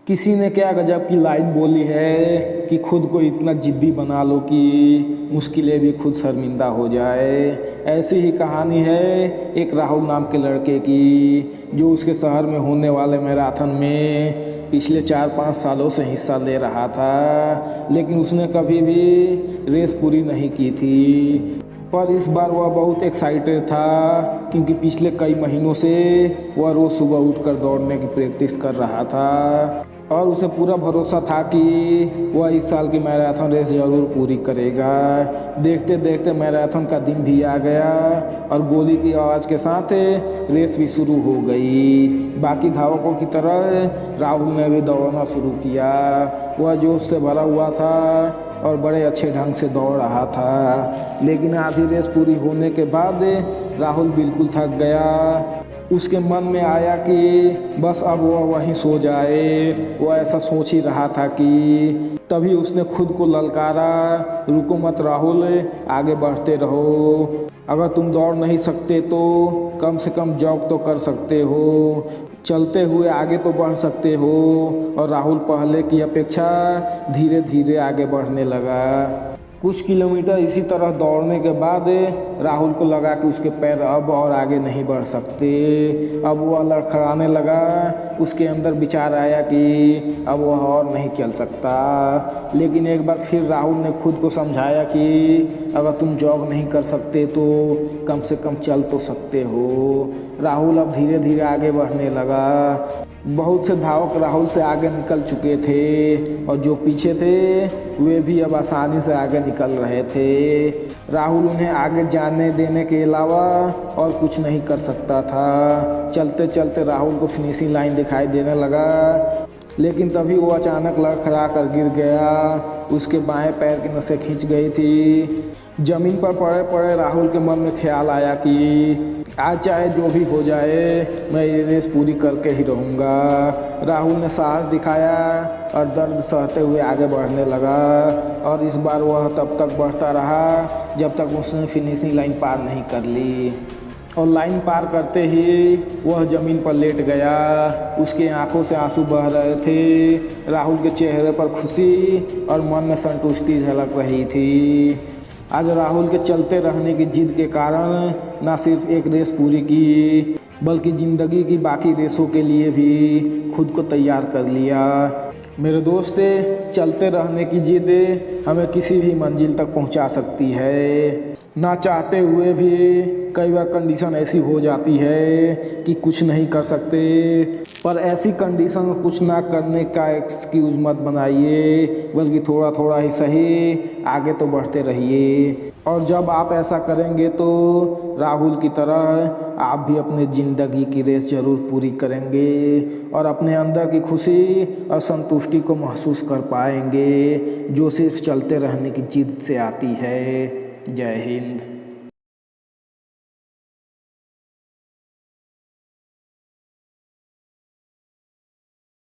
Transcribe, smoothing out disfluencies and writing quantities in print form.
किसी ने क्या गजब की लाइन बोली है कि खुद को इतना जिद्दी बना लो कि मुश्किलें भी खुद शर्मिंदा हो जाए। ऐसी ही कहानी है एक राहुल नाम के लड़के की, जो उसके शहर में होने वाले मैराथन में पिछले 4-5 सालों से हिस्सा ले रहा था, लेकिन उसने कभी भी रेस पूरी नहीं की थी। पर इस बार वह बहुत एक्साइटेड था, क्योंकि पिछले कई महीनों से वह रोज़ सुबह उठकर दौड़ने की प्रैक्टिस कर रहा था और उसे पूरा भरोसा था कि वह इस साल की मैराथन रेस ज़रूर पूरी करेगा। देखते देखते मैराथन का दिन भी आ गया और गोली की आवाज़ के साथ रेस भी शुरू हो गई। बाकी धावकों की तरह राहुल ने भी दौड़ना शुरू किया। वह जोश से भरा हुआ था और बड़े अच्छे ढंग से दौड़ रहा था, लेकिन आधी रेस पूरी होने के बाद राहुल बिल्कुल थक गया। उसके मन में आया कि बस अब वह वहीं सो जाए। वह ऐसा सोच ही रहा था कि तभी उसने खुद को ललकारा, रुको मत राहुल, आगे बढ़ते रहो। अगर तुम दौड़ नहीं सकते तो कम से कम जॉग तो कर सकते हो, चलते हुए आगे तो बढ़ सकते हो। और राहुल पहले की अपेक्षा धीरे धीरे आगे बढ़ने लगा। कुछ किलोमीटर इसी तरह दौड़ने के बाद राहुल को लगा कि उसके पैर अब और आगे नहीं बढ़ सकते। अब वह लड़खड़ाने लगा। उसके अंदर विचार आया कि अब वह और नहीं चल सकता। लेकिन एक बार फिर राहुल ने खुद को समझाया कि अगर तुम जॉग नहीं कर सकते तो कम से कम चल तो सकते हो। राहुल अब धीरे धीरे आगे बढ़ने लगा। बहुत से धावक राहुल से आगे निकल चुके थे और जो पीछे थे वे भी अब आसानी से आगे निकल रहे थे। राहुल उन्हें आगे जाने देने के अलावा और कुछ नहीं कर सकता था। चलते चलते राहुल को फिनिशिंग लाइन दिखाई देने लगा, लेकिन तभी वो अचानक लड़खड़ा कर गिर गया। उसके बाएं पैर की नसें खींच गई थी। जमीन पर पड़े पड़े राहुल के मन में ख्याल आया कि आज चाहे जो भी हो जाए मैं ये रेस पूरी करके ही रहूँगा। राहुल ने साहस दिखाया और दर्द सहते हुए आगे बढ़ने लगा। और इस बार वह तब तक बढ़ता रहा जब तक उसने फिनिशिंग लाइन पार नहीं कर ली। और लाइन पार करते ही वह ज़मीन पर लेट गया। उसके आंखों से आंसू बह रहे थे। राहुल के चेहरे पर खुशी और मन में संतुष्टि झलक रही थी। आज राहुल के चलते रहने की जिद के कारण न सिर्फ एक रेस पूरी की, बल्कि ज़िंदगी की बाकी रेसों के लिए भी खुद को तैयार कर लिया। मेरे दोस्त, चलते रहने की जिद हमें किसी भी मंजिल तक पहुंचा सकती है। ना चाहते हुए भी कई बार कंडीशन ऐसी हो जाती है कि कुछ नहीं कर सकते, पर ऐसी कंडीशन में कुछ ना करने का एक्सक्यूज़ मत बनाइए, बल्कि थोड़ा थोड़ा ही सही आगे तो बढ़ते रहिए। और जब आप ऐसा करेंगे तो राहुल की तरह आप भी अपने ज़िंदगी की रेस ज़रूर पूरी करेंगे और अपने अंदर की खुशी और संतुष्टि को महसूस कर पाएंगे, जो सिर्फ चलते रहने की जिद से आती है। जय हिंद।